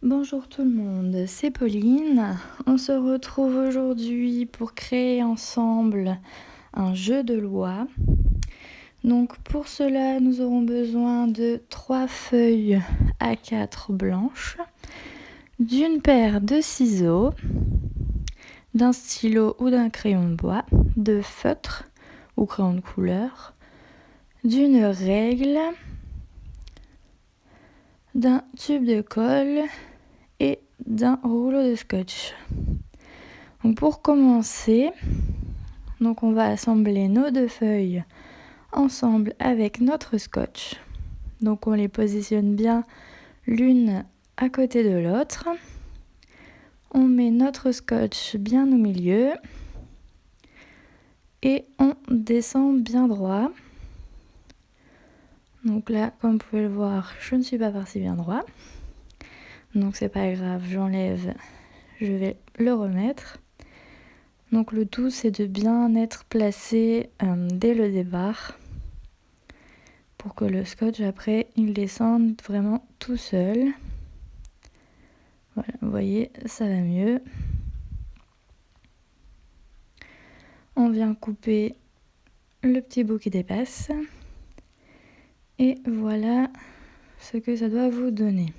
Bonjour tout le monde, c'est Pauline. On se retrouve aujourd'hui pour créer ensemble un jeu de loi. Donc pour cela, nous aurons besoin de 3 feuilles A4 blanches, d'une paire de ciseaux, d'un stylo ou d'un crayon de bois, de feutre ou crayon de couleur, d'une règle, d'un tube de colle et d'un rouleau de scotch. Donc pour commencer, on va assembler nos 2 feuilles ensemble avec notre scotch. Donc on les positionne bien l'une à côté de l'autre. On met notre scotch bien au milieu et on descend bien droit. Donc là, comme vous pouvez le voir, je ne suis pas partie bien droit. Donc c'est pas grave, j'enlève, je vais le remettre. Donc le tout, c'est de bien être placé dès le départ pour que le scotch, après, il descende vraiment tout seul. Voilà, vous voyez, ça va mieux. On vient couper le petit bout qui dépasse. Et voilà ce que ça doit vous donner.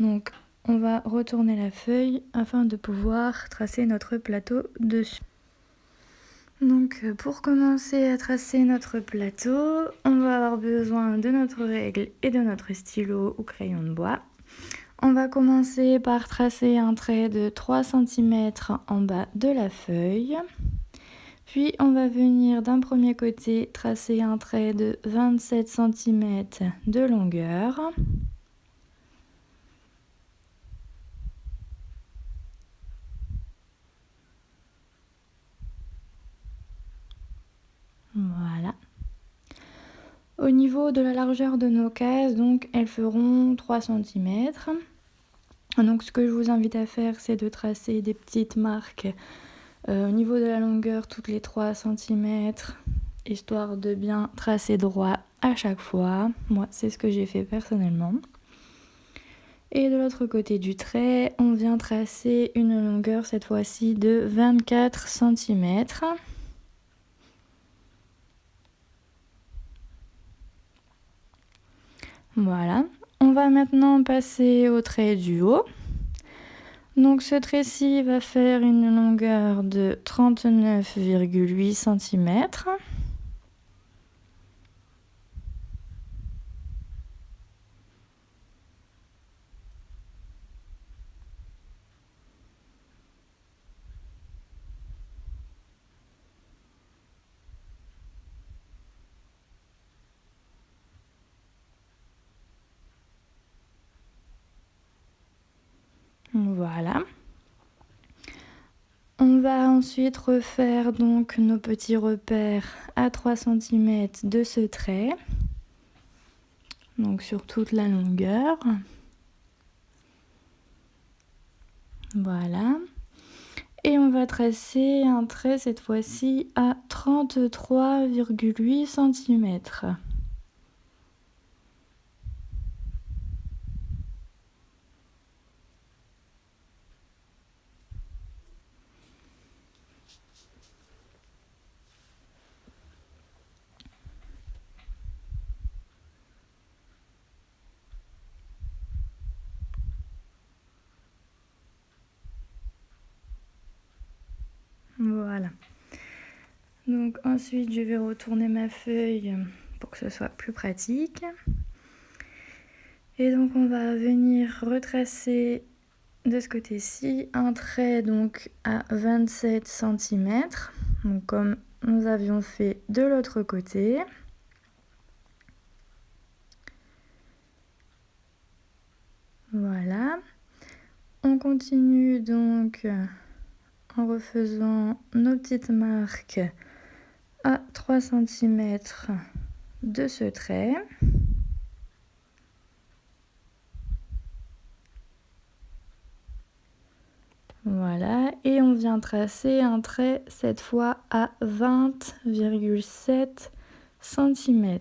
Donc, on va retourner la feuille afin de pouvoir tracer notre plateau dessus. Donc pour commencer à tracer notre plateau, on va avoir besoin de notre règle et de notre stylo ou crayon de bois. On va commencer par tracer un trait de 3 cm en bas de la feuille. Puis on va venir d'un premier côté tracer un trait de 27 cm de longueur. Voilà. Au niveau de la largeur de nos cases, donc elles feront 3 cm. Donc ce que je vous invite à faire, c'est de tracer des petites marques au niveau de la longueur toutes les 3 cm, histoire de bien tracer droit à chaque fois. Moi, c'est ce que j'ai fait personnellement. Et de l'autre côté du trait, on vient tracer une longueur cette fois-ci de 24 cm. Voilà. On va maintenant passer au trait du haut. Donc ce trait-ci va faire une longueur de 39,8 cm. Voilà. On va ensuite refaire donc nos petits repères à 3 cm de ce trait. Donc sur toute la longueur. Voilà. Et on va tracer un trait cette fois-ci à 33,8 cm. Voilà. Donc ensuite, je vais retourner ma feuille pour que ce soit plus pratique. Et donc on va venir retracer de ce côté-ci un trait donc à 27 cm, donc comme nous avions fait de l'autre côté. Voilà. On continue donc en refaisant nos petites marques à 3 cm de ce trait. Voilà, et on vient tracer un trait cette fois à 20,7 cm.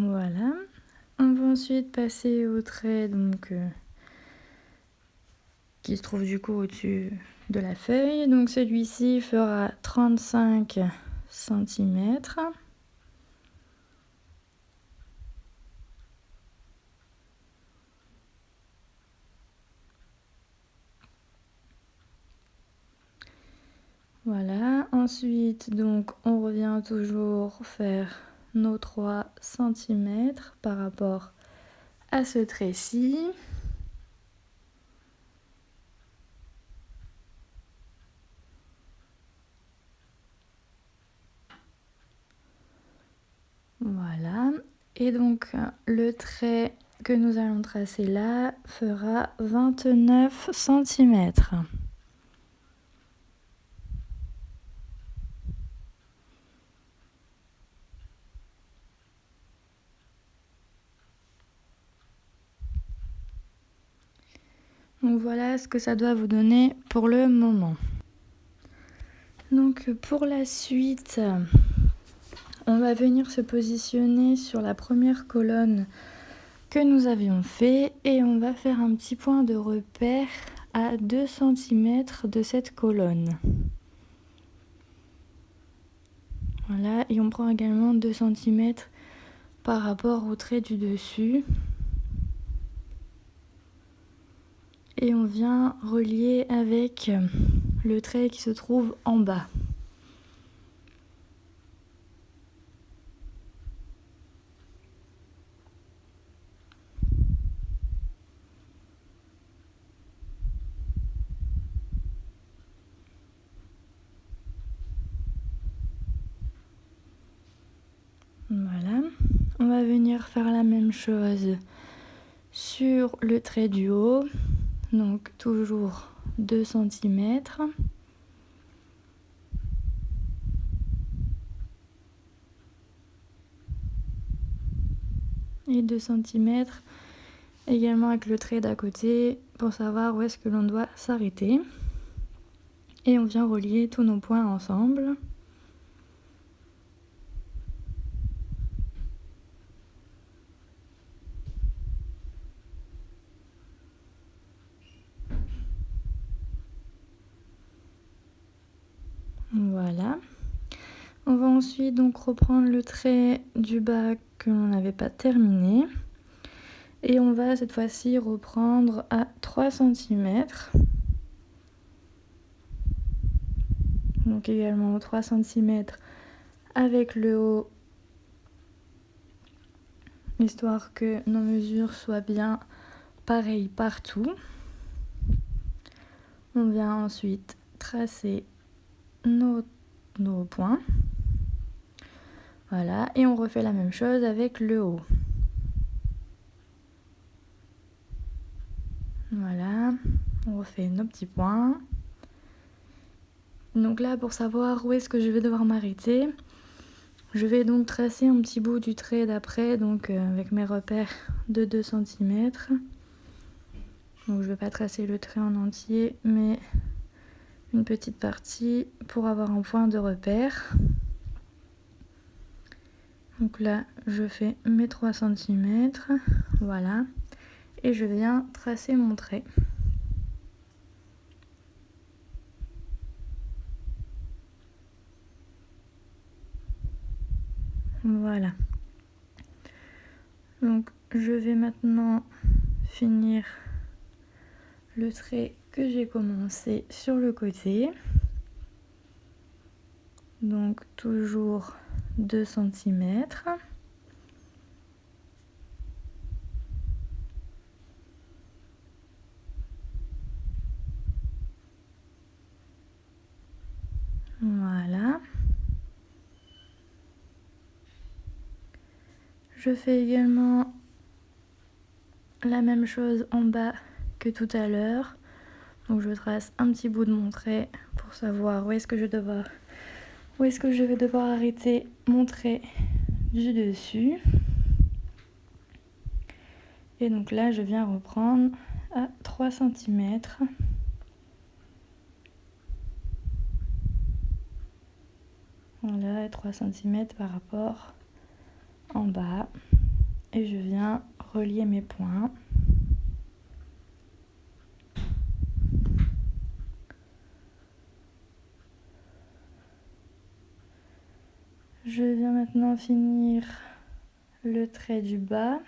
Voilà. On va ensuite passer au trait donc, qui se trouve du coup au-dessus de la feuille. Donc celui-ci fera 35 cm. Voilà, ensuite donc on revient toujours faire nos 3 cm par rapport à ce trait-ci. Voilà, et donc le trait que nous allons tracer là fera 29 cm. Donc voilà ce que ça doit vous donner pour le moment. Donc pour la suite, on va venir se positionner sur la première colonne que nous avions fait et on va faire un petit point de repère à 2 cm de cette colonne. Voilà, et on prend également 2 cm par rapport au trait du dessus. Et on vient relier avec le trait qui se trouve en bas. Voilà, on va venir faire la même chose sur le trait du haut, donc toujours 2 cm. Et 2 cm également avec le trait d'à côté pour savoir où est-ce que l'on doit s'arrêter. Et on vient relier tous nos points ensemble. Voilà. On va ensuite donc reprendre le trait du bas que l'on n'avait pas terminé. Et on va cette fois-ci reprendre à 3 cm. Donc également 3 cm avec le haut, histoire que nos mesures soient bien pareilles partout. On vient ensuite tracer nos points. Voilà, et on refait la même chose avec le haut. Voilà, on refait nos petits points. Donc là, pour savoir où est-ce que je vais devoir m'arrêter, je vais donc tracer un petit bout du trait d'après, donc avec mes repères de 2 cm. Donc je ne vais pas tracer le trait en entier, mais une petite partie pour avoir un point de repère. Donc là, je fais mes 3 cm, voilà, et je viens tracer mon trait. Voilà. Donc je vais maintenant finir le trait que j'ai commencé sur le côté. Donc toujours 2 cm. Voilà. Je fais également la même chose en bas que tout à l'heure. Donc je trace un petit bout de mon trait pour savoir où est-ce que je vais devoir arrêter mon trait du dessus. Et donc là, je viens reprendre à 3 cm. Voilà, 3 cm par rapport en bas. et je viens relier mes points. Je viens maintenant finir le trait du bas.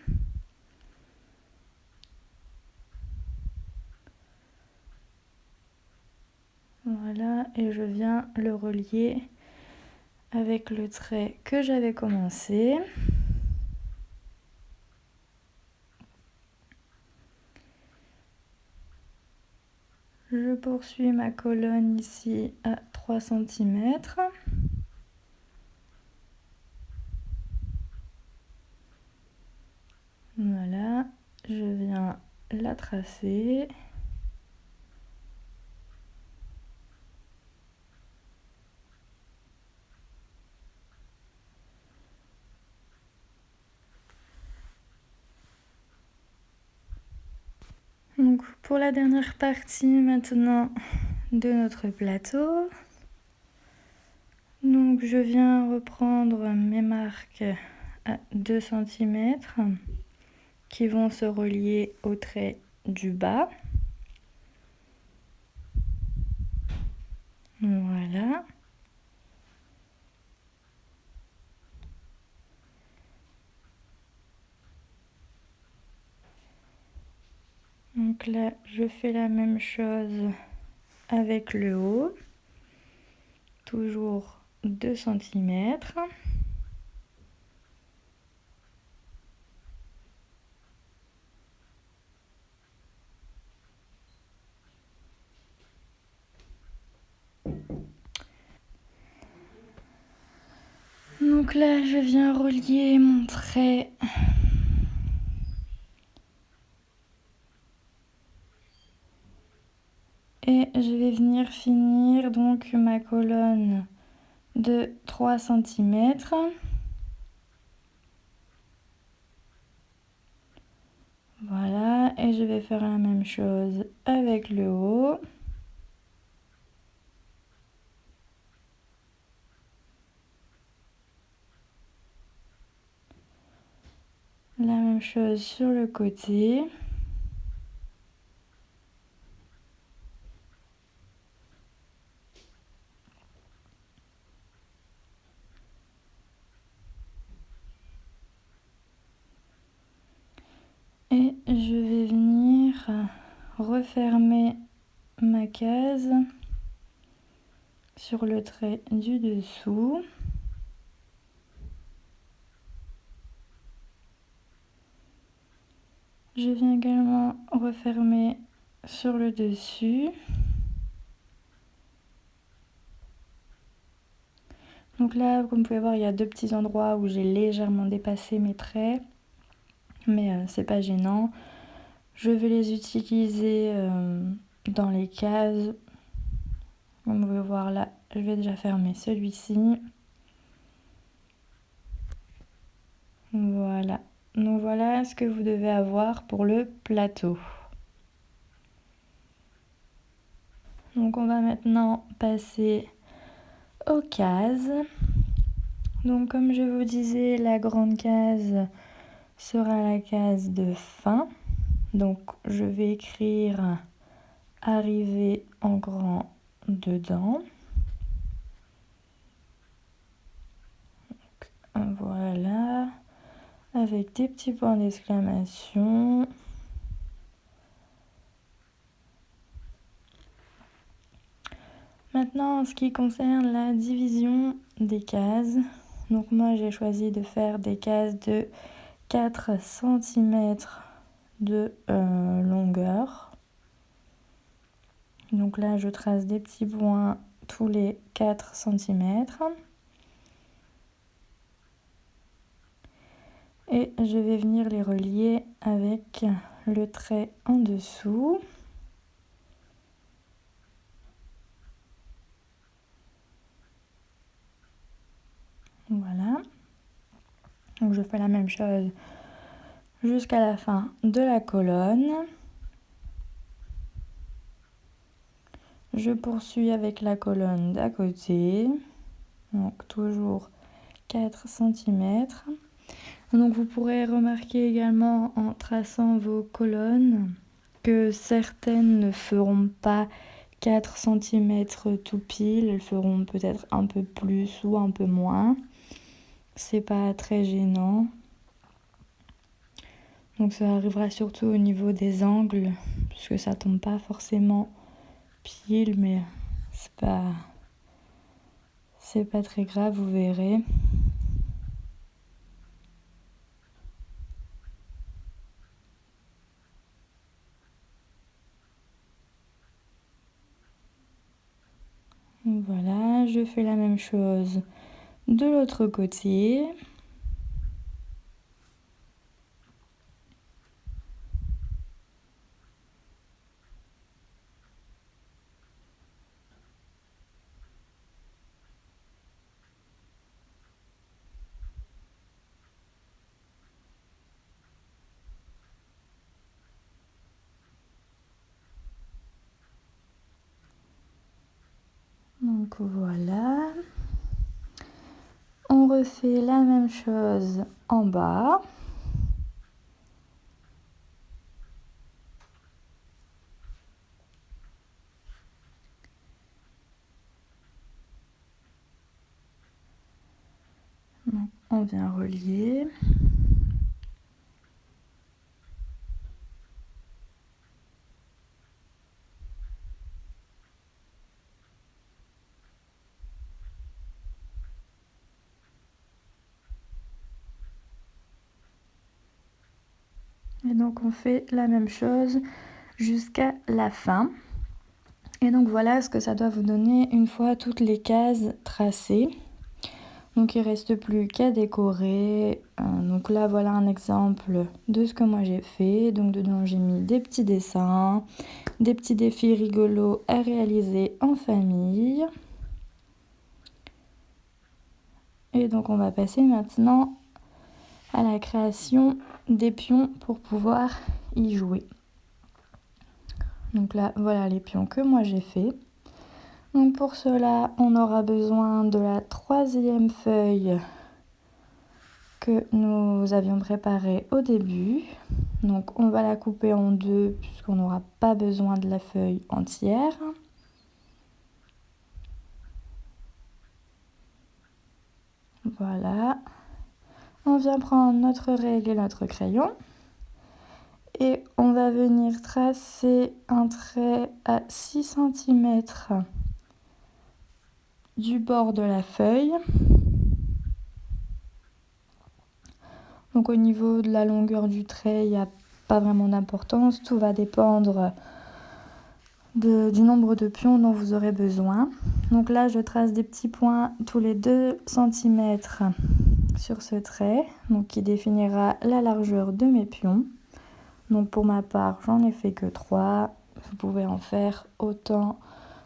Voilà, et je viens le relier avec le trait que j'avais commencé. Je poursuis ma colonne ici à 3 cm. Voilà, je viens la tracer. Donc pour la dernière partie maintenant de notre plateau, donc je viens reprendre mes marques à 2 cm qui vont se relier au trait du bas. Voilà. Donc là, je fais la même chose avec le haut. Toujours 2 cm. Donc là, je viens relier mon trait et je vais venir finir donc ma colonne de 3 cm. Voilà, et je vais faire la même chose avec le haut. La même chose sur le côté. Et je vais venir refermer ma case sur le trait du dessous. Je viens également refermer sur le dessus. Donc là, comme vous pouvez voir, il y a 2 petits endroits où j'ai légèrement dépassé mes traits, mais c'est pas gênant. Je vais les utiliser dans les cases. Comme vous pouvez voir là, je vais déjà fermer celui-ci. Voilà. Donc voilà ce que vous devez avoir pour le plateau. Donc on va maintenant passer aux cases. Donc comme je vous disais, la grande case sera la case de fin. Donc je vais écrire arriver en grand dedans. Donc, voilà, avec des petits points d'exclamation. Maintenant, en ce qui concerne la division des cases, donc moi j'ai choisi de faire des cases de 4 cm de longueur. Donc là, je trace des petits points tous les 4 cm. Et je vais venir les relier avec le trait en dessous. Voilà. Donc je fais la même chose jusqu'à la fin de la colonne. Je poursuis avec la colonne d'à côté. Donc toujours 4 cm. Donc vous pourrez remarquer également en traçant vos colonnes que certaines ne feront pas 4 cm tout pile, elles feront peut-être un peu plus ou un peu moins. C'est pas très gênant. Donc ça arrivera surtout au niveau des angles, puisque ça tombe pas forcément pile, mais c'est pas très grave, vous verrez. Voilà, je fais la même chose de l'autre côté. Donc voilà. On refait la même chose en bas. Donc on vient relier. Et donc on fait la même chose jusqu'à la fin. Et donc voilà ce que ça doit vous donner une fois toutes les cases tracées. Donc il ne reste plus qu'à décorer. Donc là voilà un exemple de ce que moi j'ai fait. Donc dedans j'ai mis des petits dessins, des petits défis rigolos à réaliser en famille. Et donc on va passer maintenant à la création des pions pour pouvoir y jouer. Donc là voilà les pions que moi j'ai fait. Donc pour cela on aura besoin de la 3e feuille que nous avions préparée au début. Donc on va la couper en 2 puisqu'on n'aura pas besoin de la feuille entière. Voilà. On vient prendre notre règle et notre crayon. Et on va venir tracer un trait à 6 cm du bord de la feuille. Donc au niveau de la longueur du trait, il n'y a pas vraiment d'importance. Tout va dépendre du nombre de pions dont vous aurez besoin. Donc là, je trace des petits points tous les 2 cm sur ce trait, donc qui définira la largeur de mes pions. Donc pour ma part, j'en ai fait que 3. Vous pouvez en faire autant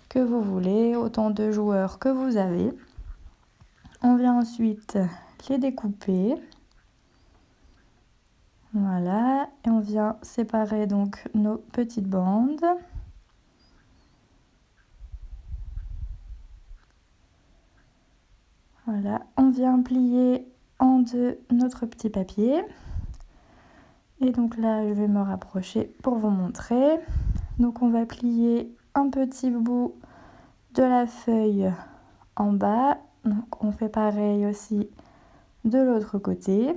que vous voulez, autant de joueurs que vous avez. On vient ensuite les découper. Voilà, et on vient séparer donc nos petites bandes. Voilà, on vient plier en 2 notre petit papier. Et donc là, je vais me rapprocher pour vous montrer. Donc on va plier un petit bout de la feuille en bas. Donc on fait pareil aussi de l'autre côté,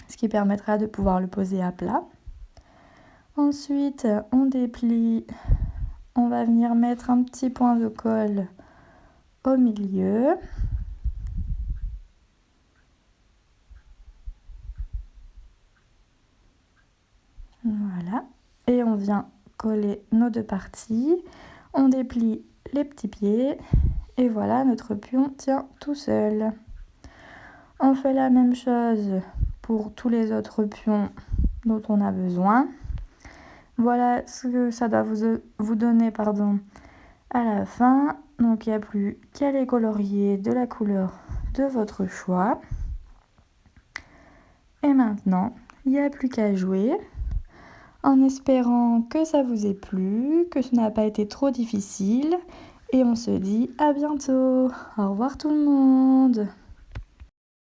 ce qui permettra de pouvoir le poser à plat. Ensuite, on déplie. On va venir mettre un petit point de colle au milieu. Voilà. Et on vient coller nos 2 parties. On déplie les petits pieds. Et voilà, notre pion tient tout seul. On fait la même chose pour tous les autres pions dont on a besoin. Voilà ce que ça doit vous donner à la fin. Donc il n'y a plus qu'à les colorier de la couleur de votre choix. Et maintenant, il n'y a plus qu'à jouer, en espérant que ça vous ait plu, que ce n'a pas été trop difficile. Et on se dit à bientôt. Au revoir tout le monde.